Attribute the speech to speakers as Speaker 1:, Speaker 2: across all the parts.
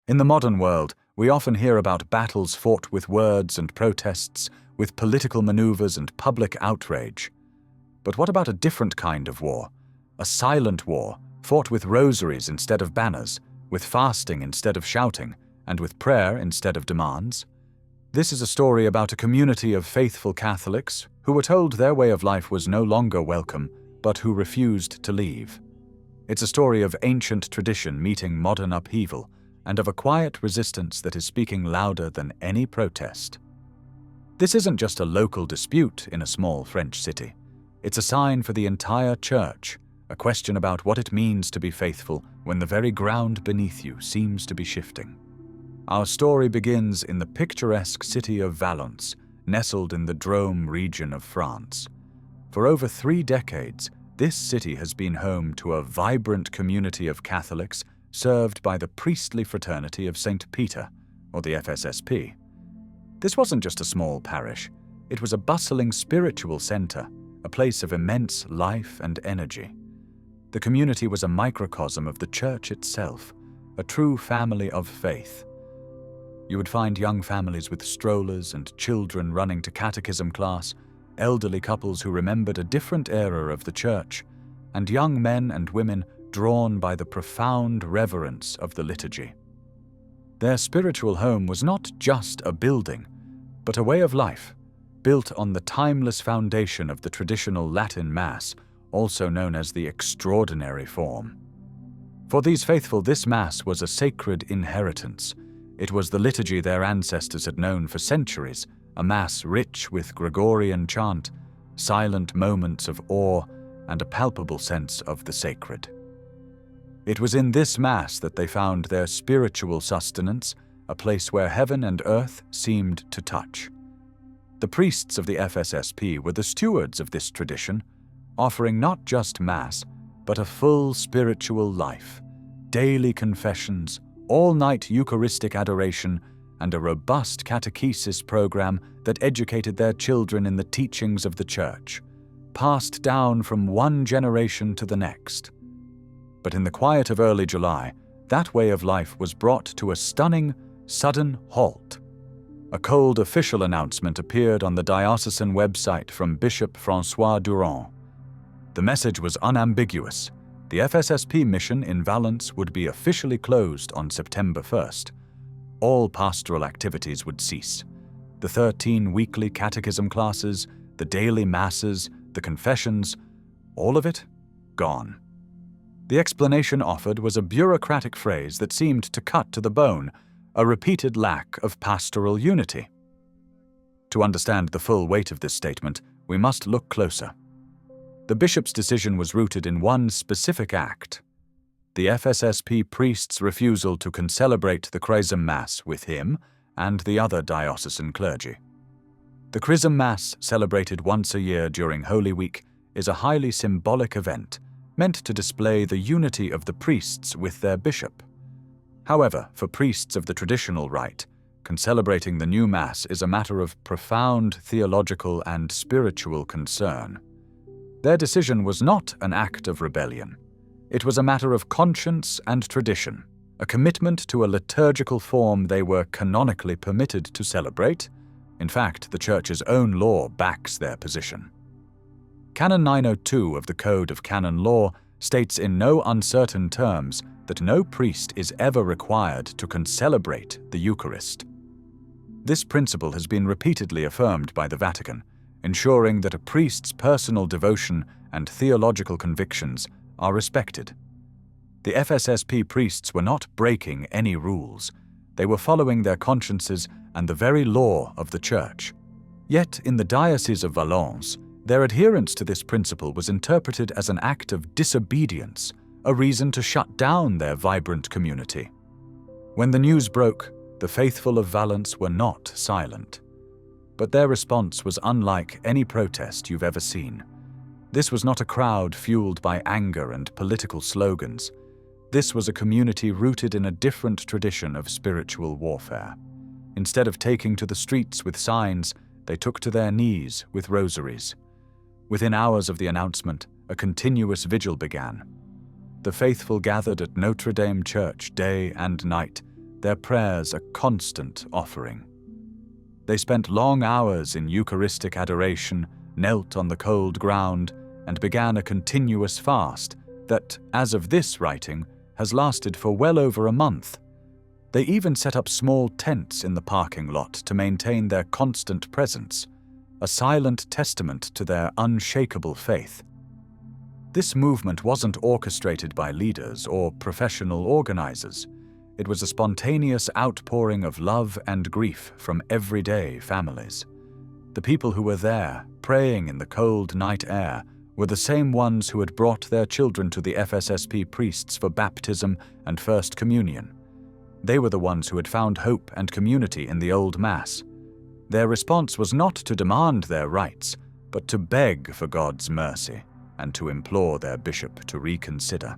Speaker 1: In the modern world, we often hear about battles fought with words and protests, with political maneuvers and public outrage. But what about a different kind of war? A silent war, fought with rosaries instead of banners, with fasting instead of shouting, and with prayer instead of demands? This is a story about a community of faithful Catholics who were told their way of life was no longer welcome, but who refused to leave. It's a story of ancient tradition meeting modern upheaval, and of a quiet resistance that is speaking louder than any protest. This isn't just a local dispute in a small French city. It's a sign for the entire church, a question about what it means to be faithful when the very ground beneath you seems to be shifting. Our story begins in the picturesque city of Valence, nestled in the Drôme region of France. For over 3 decades, this city has been home to a vibrant community of Catholics served by the priestly fraternity of St. Peter, or the FSSP. This wasn't just a small parish. It was a bustling spiritual center, a place of immense life and energy. The community was a microcosm of the church itself, a true family of faith. You would find young families with strollers and children running to catechism class, elderly couples who remembered a different era of the church, and young men and women drawn by the profound reverence of the liturgy. Their spiritual home was not just a building, but a way of life, built on the timeless foundation of the traditional Latin Mass, also known as the extraordinary form. For these faithful, this Mass was a sacred inheritance. It was the liturgy their ancestors had known for centuries, a Mass rich with Gregorian chant, silent moments of awe, and a palpable sense of the sacred. It was in this Mass that they found their spiritual sustenance, a place where heaven and earth seemed to touch. The priests of the FSSP were the stewards of this tradition, offering not just Mass, but a full spiritual life, daily confessions, all-night Eucharistic adoration, and a robust catechesis program that educated their children in the teachings of the Church, passed down from one generation to the next. But in the quiet of early July, that way of life was brought to a stunning, sudden halt. A cold official announcement appeared on the diocesan website from Bishop François Durand. The message was unambiguous. The FSSP mission in Valence would be officially closed on September 1st. All pastoral activities would cease. The 13 weekly catechism classes, the daily masses, the confessions, all of it gone. The explanation offered was a bureaucratic phrase that seemed to cut to the bone, a repeated lack of pastoral unity. To understand the full weight of this statement, we must look closer. The bishop's decision was rooted in one specific act: the FSSP priest's refusal to concelebrate the Chrism Mass with him and the other diocesan clergy. The Chrism Mass, celebrated once a year during Holy Week, is a highly symbolic event, meant to display the unity of the priests with their bishop. However, for priests of the traditional rite, concelebrating the new Mass is a matter of profound theological and spiritual concern. Their decision was not an act of rebellion. It was a matter of conscience and tradition, a commitment to a liturgical form they were canonically permitted to celebrate. In fact, the Church's own law backs their position. Canon 902 of the Code of Canon Law states in no uncertain terms that no priest is ever required to concelebrate the Eucharist. This principle has been repeatedly affirmed by the Vatican, ensuring that a priest's personal devotion and theological convictions are respected. The FSSP priests were not breaking any rules. They were following their consciences and the very law of the Church. Yet, in the Diocese of Valence, their adherence to this principle was interpreted as an act of disobedience, a reason to shut down their vibrant community. When the news broke, the faithful of Valence were not silent. But their response was unlike any protest you've ever seen. This was not a crowd fueled by anger and political slogans. This was a community rooted in a different tradition of spiritual warfare. Instead of taking to the streets with signs, they took to their knees with rosaries. Within hours of the announcement, a continuous vigil began. The faithful gathered at Notre Dame Church day and night, their prayers a constant offering. They spent long hours in Eucharistic adoration, knelt on the cold ground, and began a continuous fast that, as of this writing, has lasted for well over a month. They even set up small tents in the parking lot to maintain their constant presence, a silent testament to their unshakable faith. This movement wasn't orchestrated by leaders or professional organizers. It was a spontaneous outpouring of love and grief from everyday families. The people who were there, praying in the cold night air, were the same ones who had brought their children to the FSSP priests for baptism and First Communion. They were the ones who had found hope and community in the old Mass. Their response was not to demand their rights, but to beg for God's mercy and to implore their bishop to reconsider.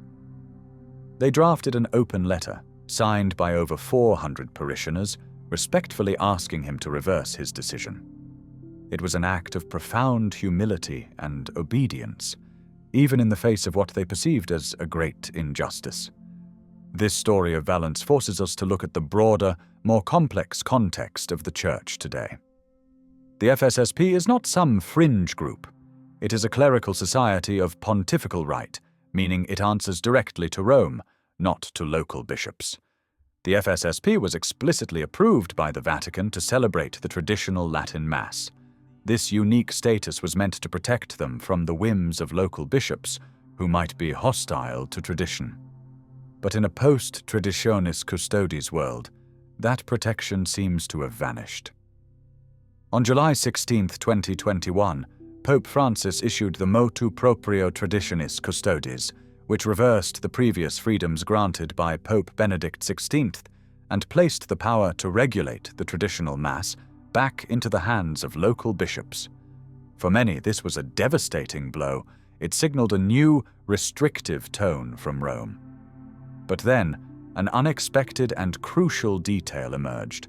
Speaker 1: They drafted an open letter, signed by over 400 parishioners, respectfully asking him to reverse his decision. It was an act of profound humility and obedience, even in the face of what they perceived as a great injustice. This story of Valence forces us to look at the broader, more complex context of the Church today. The FSSP is not some fringe group. It is a clerical society of pontifical right, meaning it answers directly to Rome, not to local bishops. The FSSP was explicitly approved by the Vatican to celebrate the traditional Latin Mass. This unique status was meant to protect them from the whims of local bishops who might be hostile to tradition. But in a post-traditionis custodes world, that protection seems to have vanished. On July 16, 2021, Pope Francis issued the Motu Proprio Traditionis Custodes, which reversed the previous freedoms granted by Pope Benedict XVI and placed the power to regulate the traditional Mass back into the hands of local bishops. For many, this was a devastating blow. It signaled a new, restrictive tone from Rome. But then, an unexpected and crucial detail emerged.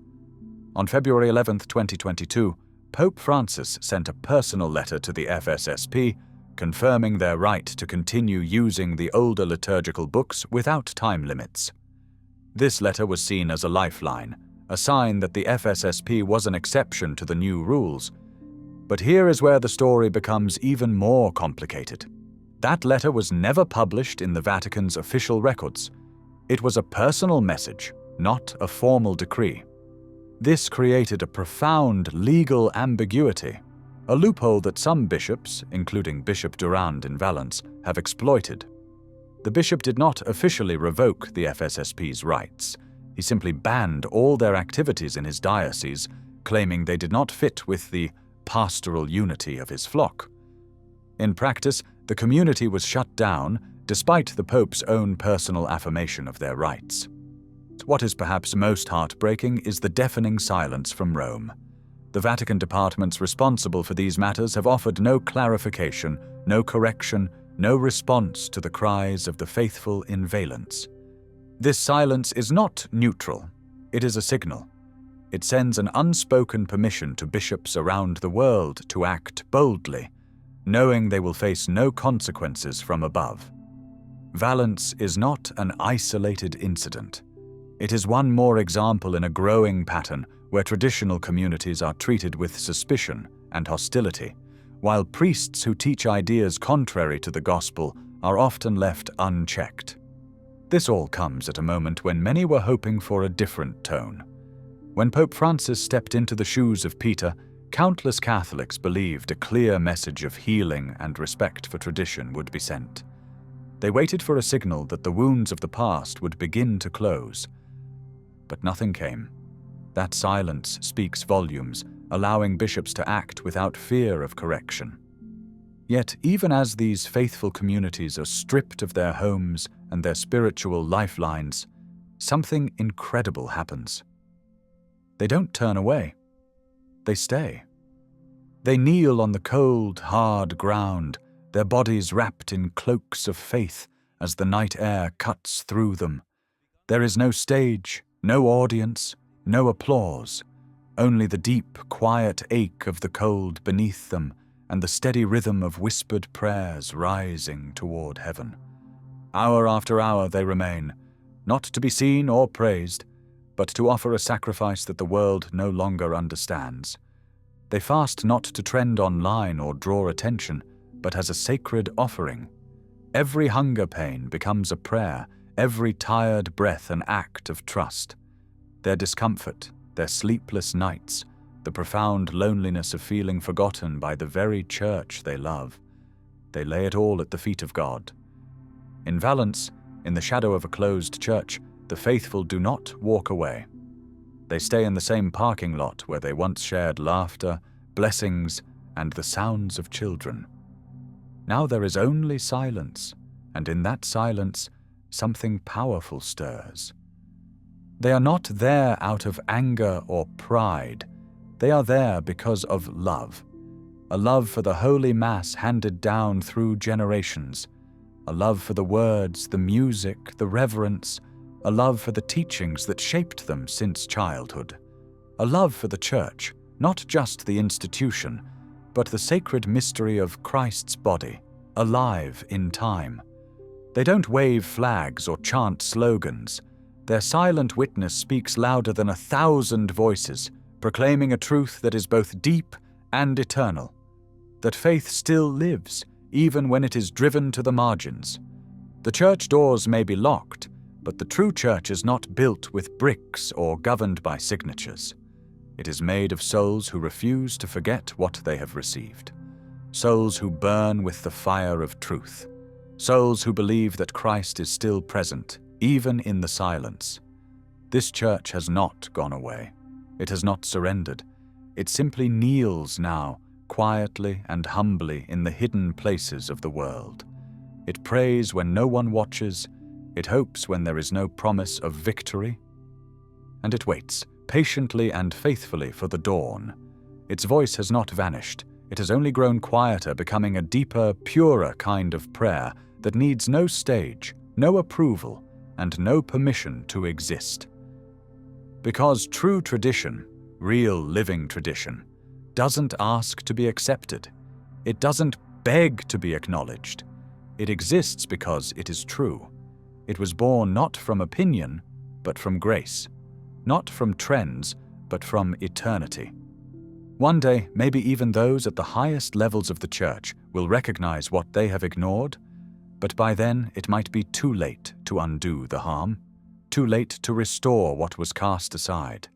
Speaker 1: On February 11, 2022, Pope Francis sent a personal letter to the FSSP confirming their right to continue using the older liturgical books without time limits. This letter was seen as a lifeline, a sign that the FSSP was an exception to the new rules. But here is where the story becomes even more complicated. That letter was never published in the Vatican's official records. It was a personal message, not a formal decree. This created a profound legal ambiguity, a loophole that some bishops, including Bishop Durand in Valence, have exploited. The bishop did not officially revoke the FSSP's rights. He simply banned all their activities in his diocese, claiming they did not fit with the pastoral unity of his flock. In practice, the community was shut down, despite the Pope's own personal affirmation of their rights. What is perhaps most heartbreaking is the deafening silence from Rome. The Vatican departments responsible for these matters have offered no clarification, no correction, no response to the cries of the faithful in Valence. This silence is not neutral. It is a signal. It sends an unspoken permission to bishops around the world to act boldly, knowing they will face no consequences from above. Valence is not an isolated incident. It is one more example in a growing pattern where traditional communities are treated with suspicion and hostility, while priests who teach ideas contrary to the gospel are often left unchecked. This all comes at a moment when many were hoping for a different tone. When Pope Francis stepped into the shoes of Peter, countless Catholics believed a clear message of healing and respect for tradition would be sent. They waited for a signal that the wounds of the past would begin to close. But nothing came. That silence speaks volumes, allowing bishops to act without fear of correction. Yet, even as these faithful communities are stripped of their homes and their spiritual lifelines, something incredible happens. They don't turn away. They stay. They kneel on the cold, hard ground, their bodies wrapped in cloaks of faith as the night air cuts through them. There is no stage, no audience, no applause, only the deep, quiet ache of the cold beneath them and the steady rhythm of whispered prayers rising toward heaven. Hour after hour they remain, not to be seen or praised, but to offer a sacrifice that the world no longer understands. They fast not to trend online or draw attention, but as a sacred offering. Every hunger pain becomes a prayer, every tired breath an act of trust. Their discomfort, their sleepless nights, the profound loneliness of feeling forgotten by the very church they love. They lay it all at the feet of God. In Valence, in the shadow of a closed church, the faithful do not walk away. They stay in the same parking lot where they once shared laughter, blessings, and the sounds of children. Now there is only silence, and in that silence, something powerful stirs. They are not there out of anger or pride. They are there because of love. A love for the Holy Mass handed down through generations. A love for the words, the music, the reverence. A love for the teachings that shaped them since childhood. A love for the Church, not just the institution, but the sacred mystery of Christ's body, alive in time. They don't wave flags or chant slogans. Their silent witness speaks louder than 1,000 voices, proclaiming a truth that is both deep and eternal, that faith still lives, even when it is driven to the margins. The church doors may be locked, but the true church is not built with bricks or governed by signatures. It is made of souls who refuse to forget what they have received, souls who burn with the fire of truth, souls who believe that Christ is still present, even in the silence. This church has not gone away. It has not surrendered. It simply kneels now, quietly and humbly in the hidden places of the world. It prays when no one watches. It hopes when there is no promise of victory. And it waits, patiently and faithfully, for the dawn. Its voice has not vanished. It has only grown quieter, becoming a deeper, purer kind of prayer that needs no stage, no approval, and no permission to exist. Because true tradition, real living tradition, doesn't ask to be accepted. It doesn't beg to be acknowledged. It exists because it is true. It was born not from opinion, but from grace. Not from trends, but from eternity. One day, maybe even those at the highest levels of the church will recognize what they have ignored, but by then it might be too late to undo the harm, too late to restore what was cast aside.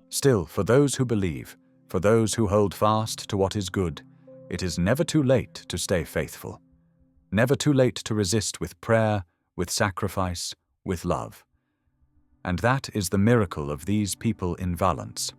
Speaker 1: Still, for those who believe, for those who hold fast to what is good, it is never too late to stay faithful, never too late to resist with prayer, with sacrifice, with love. And that is the miracle of these people in Valence.